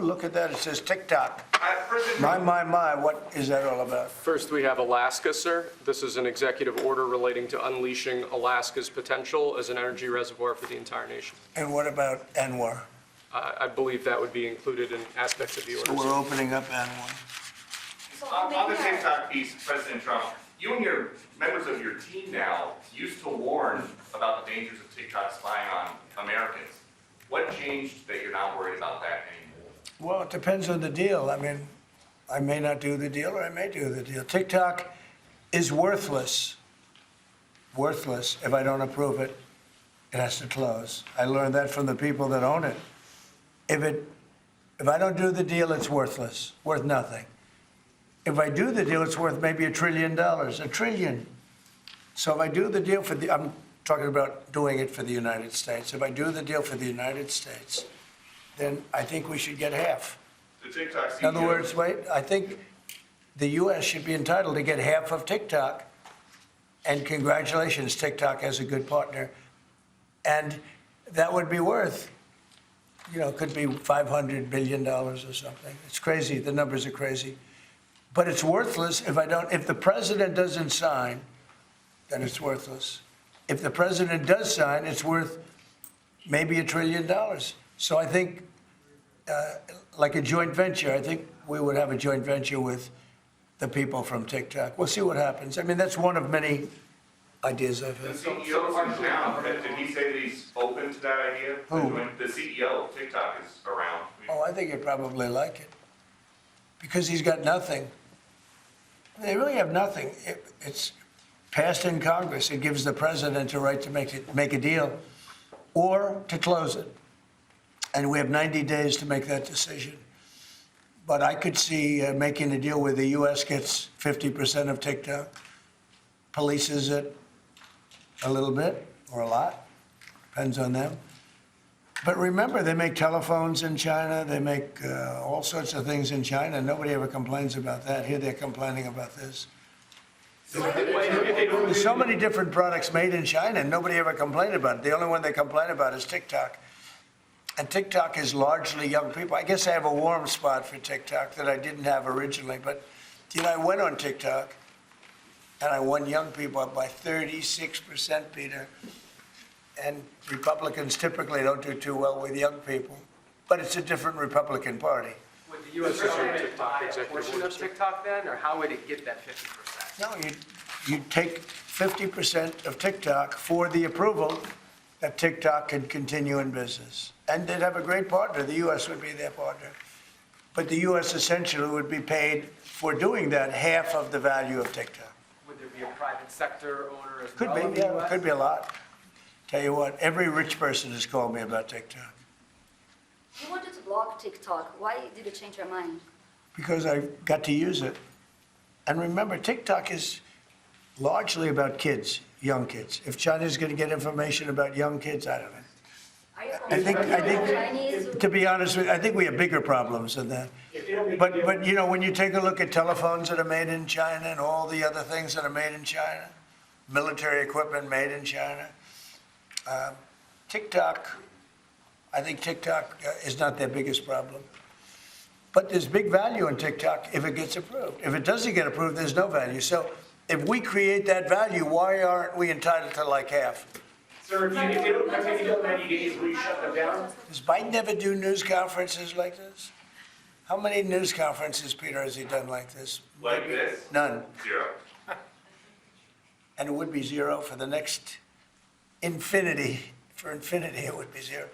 look at that, it says TikTok. President My, what is that all about? First, we have Alaska, sir. This is an executive order relating to unleashing Alaska's potential as an energy reservoir for the entire nation. And what about Anwar? I believe that would be included in aspects of the So order. we're sir. opening up Anwar. On the TikTok piece, President Trump, you and your members of your team now used to warn about the dangers of TikTok spying on Americans. What changed that you're not worried about that anymore? Well, it depends on the deal. I mean, I may not do the deal or I may do the deal. TikTok is worthless if I don't approve it. It has to close. I learned that from the people that own it. If I don't do the deal, it's worthless, worth nothing. If I do the deal, it's worth maybe $1 trillion, $1 trillion. So if I do the deal I'm talking about doing it for the United States. If I do the deal for the United States, then I think we should get half. The TikTok CEO. In other words, I think the U.S. should be entitled to get half of TikTok. And congratulations, TikTok has a good partner. And that would be worth, could be $500 billion or something. It's crazy. The numbers are crazy. But it's worthless if the president doesn't sign, then it's worthless. If the president does sign, it's worth maybe $1 trillion. So I think, like a joint venture, I think we would have a joint venture with the people from TikTok. We'll see what happens. I mean, that's one of many ideas I've The had. CEO is in town. Did he say that he's open to that idea? Who? The CEO of TikTok is around. Oh, I think he'd probably like it because he's got nothing. They really have nothing. It's passed in Congress. It gives the president a right to make a deal or to close it. And we have 90 days to make that decision. But I could see making a deal where the U.S. gets 50% of TikTok, polices it a little bit or a lot, depends on them. But remember, they make telephones in China. They make all sorts of things in China. Nobody ever complains about that. Here they're complaining about this. There's so many different products made in China, and nobody ever complained about it. The only one they complain about is TikTok. And TikTok is largely young people. I guess I have a warm spot for TikTok that I didn't have originally. But, I went on TikTok, and I won young people up by 36%, Peter. And Republicans typically don't do too well with young people. But it's a different Republican Party. Would the U.S. government buy a portion of TikTok then, or how would it get that 50%? No, you take 50% of TikTok for the approval that TikTok can continue in business. And they'd have a great partner. The U.S. would be their partner. But the U.S. essentially would be paid for doing that half of the value of TikTok. Would there be a private sector owner as Could well in be, the yeah, U.S.? could be a lot. Tell you what, every rich person has called me about TikTok You wanted to block TikTok. Why did you change your mind? because I got to use it. And remember, TikTok is largely about kids, young kids. If China's going to get information about young kids, I don't know. Are you I think, Chinese? to be honest with you, I think we have bigger problems than that. But when you take a look at telephones that are made in China and all the other things that are made in China, military equipment made in China, I think TikTok is not their biggest problem. But there's big value in TikTok if it gets approved. If it doesn't get approved, there's no value. So if we create that value, why aren't we entitled to like half? Sir, if they don't continue to 90 days, will you shut them down? Does Biden ever do news conferences like this? How many news conferences, Peter, has he done like this? Like this? None. 0. And it would be 0 for the next infinity. For infinity, it would be 0.